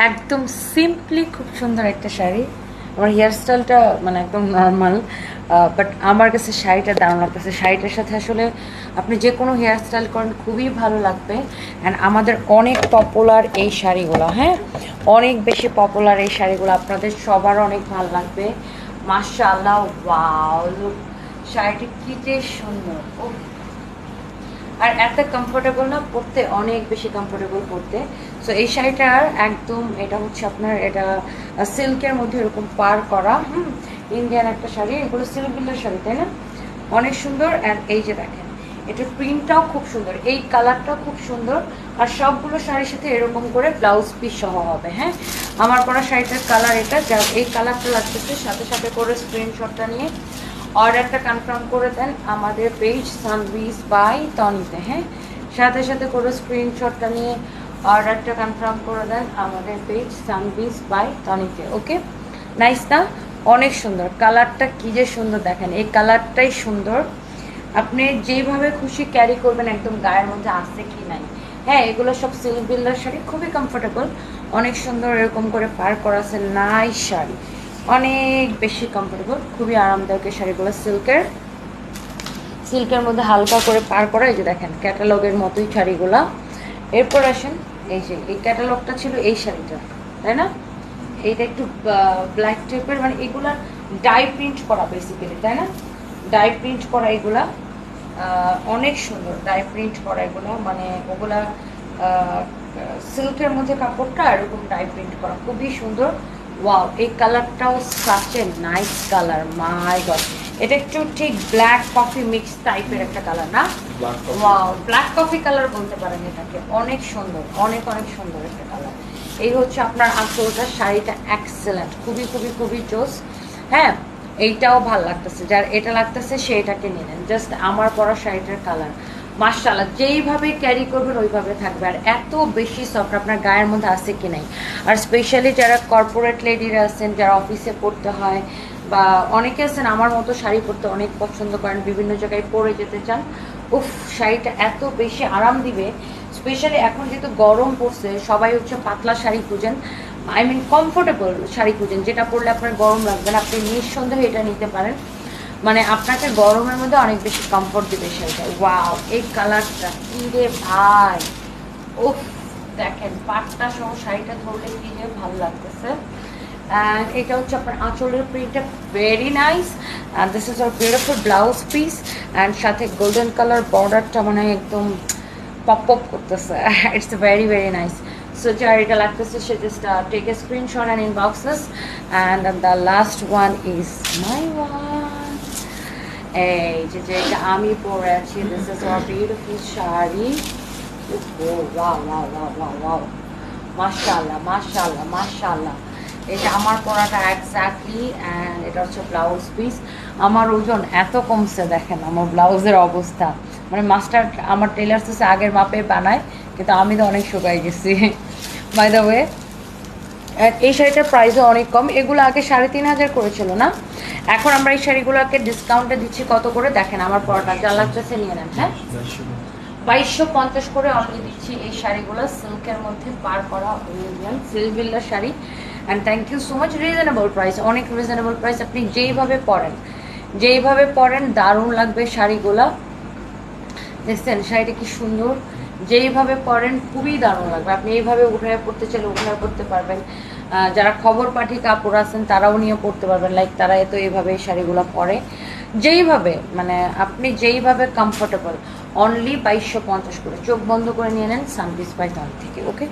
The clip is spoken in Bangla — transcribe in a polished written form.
একদম সিম্পলি খুব সুন্দর একটা শাড়ি। আমার হেয়ার স্টাইলটা মানে একদম নর্মাল, বাট আমার কাছে শাড়িটা দারুণ লাগতেছে। শাড়িটার সাথে আসলে আপনি যে কোনো হেয়ার স্টাইল করেন খুবই ভালো লাগবে। অ্যান্ড আমাদের অনেক পপুলার এই শাড়িগুলো, হ্যাঁ, অনেক বেশি পপুলার এই শাড়িগুলো, আপনাদের সবার অনেক ভালো লাগবে। মাশাআল্লাহ, ওয়াও, লুক, শাড়িটি কী যে সুন্দর! ও, আর এত কমফোর্টেবল না, পরতে অনেক বেশি কমফোর্টেবল পরতে। সো এই শাড়িটার একদম এটা হচ্ছে আপনার, এটা সিল্কের মধ্যে এরকম পার করা, ইন্ডিয়ান একটা শাড়ি, এগুলো সিল্ক বিল্লার শাড়ি, তাই না? অনেক সুন্দর। অ্যান্ড এই যে দেখেন, এটার প্রিন্টটাও খুব সুন্দর, এই কালারটাও খুব সুন্দর। আর সবগুলো শাড়ির সাথে এরকম করে ব্লাউজ পিস সহ হবে। হ্যাঁ, আমার পরা শাড়িটার কালার এটা, যা এই কালারটা লাগতেছে, সাথে সাথে করে স্ক্রিনশটটা নিয়ে অর্ডারটা কনফার্ম করে দেন আমাদের পেজ সানভিজ বাই তনিতে। হ্যাঁ, সাথে সাথে করে স্ক্রিনশটটা নিয়ে অর্ডারটা কনফার্ম করে দেন আমাদের পেজ সানভিজ বাই তনিতে। ওকে, নাইস না? অনেক সুন্দর কালারটা, কী যে সুন্দর দেখেন, এই কালারটাই সুন্দর। আপনি যেইভাবে খুশি ক্যারি করবেন, একদম গায়ের মধ্যে আসছে কি নাই। হ্যাঁ, এগুলো সব সিল্ক বিল্লার শাড়ি, খুবই কমফোর্টেবল, অনেক সুন্দর এরকম করে পার করা আছে, নাইস শাড়ি, অনেক বেশি কমফোর্টেবল, খুবই আরামদায়ক এই শাড়িগুলো। সিল্কের মধ্যে হালকা করে পার করা, এই যে দেখেন ক্যাটালগের মতোই শাড়িগুলা। এরপর আসেন, এই যে এই ক্যাটালগটা ছিল এই শাড়িটা, তাই না? এইটা একটু ব্ল্যাক টাইপের, মানে এগুলা ডাই প্রিন্ট করা বেসিক্যালি, তাই না? ডাই প্রিন্ট করা এগুলা, অনেক সুন্দর ডাই প্রিন্ট করা এগুলো, মানে ওগুলা সিল্কের মধ্যে কাপড়টা এরকম ডাই প্রিন্ট করা, খুবই সুন্দর। ওয়াও, এই কালারটাও such a nice colour, my god. এটা একটু ঠিক ব্ল্যাক কফি মিক্স টাইপের একটা কালার না? ওয়াও, ব্ল্যাক কফি কালার বলতে পারেন এটাকে, অনেক সুন্দর, অনেক অনেক সুন্দর একটা কালার। এই হচ্ছে আপনার আঁচলটা, শাড়িটা এক্সেলেন্ট, খুবই খুবই খুবই জোস। হ্যাঁ, এইটাও ভাল লাগতেছে, যার এটা লাগতেছে সে এটাকে নিলেন। জাস্ট আমার পরা শাড়িটার কালার, মাশাআল্লাহ, যেইভাবে ক্যারি করবেন ওইভাবে থাকবে, আর এত বেশি সফট, আপনার গায়ের মধ্যে আছে কি নাই। আর স্পেশালি যারা কর্পোরেট লেডিরা আছেন, যারা অফিসে পড়তে হয়, বা অনেকে আছেন আমার মতো শাড়ি পরতে অনেক পছন্দ করেন, বিভিন্ন জায়গায় পরে যেতে চান, উফ, শাড়িটা এত বেশি আরাম দিবে। স্পেশালি এখন যেহেতু গরম পড়ছে, সবাই হচ্ছে পাতলা শাড়ি খুঁজেন, আই মিন কমফোর্টেবল শাড়ি খুঁজেন, যেটা পরলে আপনার গরম লাগবে না, আপনি নিঃসন্দেহে এটা নিতে পারেন। মানে আপনাকে গরমের মধ্যে অনেক বেশি কমফোর্ট দিবে শাড়িটা। ওয়াও, এই কালারটা কি রে ভাই! উফ, দেখেন পাটটা সহ শাড়িটা ধরলে কি যে ভালো লাগতেছে। অ্যান্ড এটা হচ্ছে আপনার আঁচলের প্রিন্টটা, very nice. And this is our beautiful blouse piece. And সাথে গোল্ডেন কালার বর্ডারটা মানে একদম পপ পপ করতেছে, it's very very nice. So যার এটা লাগতেছে সে just take a screenshot and inbox this. And the last one is my one. এই যে যেটা আমি পরে আছি, this is our beautiful sari. Wow wow wow wow wow, মাশাআল্লাহ মাশাআল্লাহ মাশাআল্লাহ। এটা আমার পরাটা এক্স্যাক্টলি। অ্যান্ড এটা হচ্ছে ব্লাউজ পিস। আমার ওজন এত কমছে, দেখেন আমার ব্লাউজের অবস্থা, মানে মাস্টার আমার টেলার হচ্ছে আগের মাপে বানায়, কিন্তু আমি তো অনেক শুকাই গেছি। বাই দ্য ওয়ে, এই শাড়িটার প্রাইসও অনেক কম, এগুলো আগে 3,500 করেছিল না, এখন আমরা এই শাড়িগুলোকে ডিসকাউন্টে দিচ্ছি কত করে দেখেন, আমার পরাটা যা লাগতেছে নিয়ে নেন। হ্যাঁ, 2250 করে অনলি দিচ্ছি এই শাড়িগুলো, সিল্কের মধ্যে পার করা ইন্ডিয়ান সিল্ক বিল্লার sari. And thank you so much, reasonable price, অনেক রিজনেবল প্রাইস। আপনি যেইভাবে পরেন দারুণ লাগবে শাড়িগুলা। দেখছেন শাড়িটা কি সুন্দর, যেইভাবে পরেন খুবই দারুণ লাগবে। আপনি এইভাবে উঠায় পড়তে চাইলে উঠায় পড়তে পারবেন, যারা খবর পাঠি কাপড় আছেন তারাও নিয়ে পড়তে পারবেন, লাইক তারা তো এইভাবে এই শাড়িগুলো পরে, যেইভাবে মানে আপনি যেইভাবে কমফোর্টেবল। অনলি 2250 করে, চোখ বন্ধ করে নিয়ে নেন সানভিজ বাই তন থেকে। ওকে।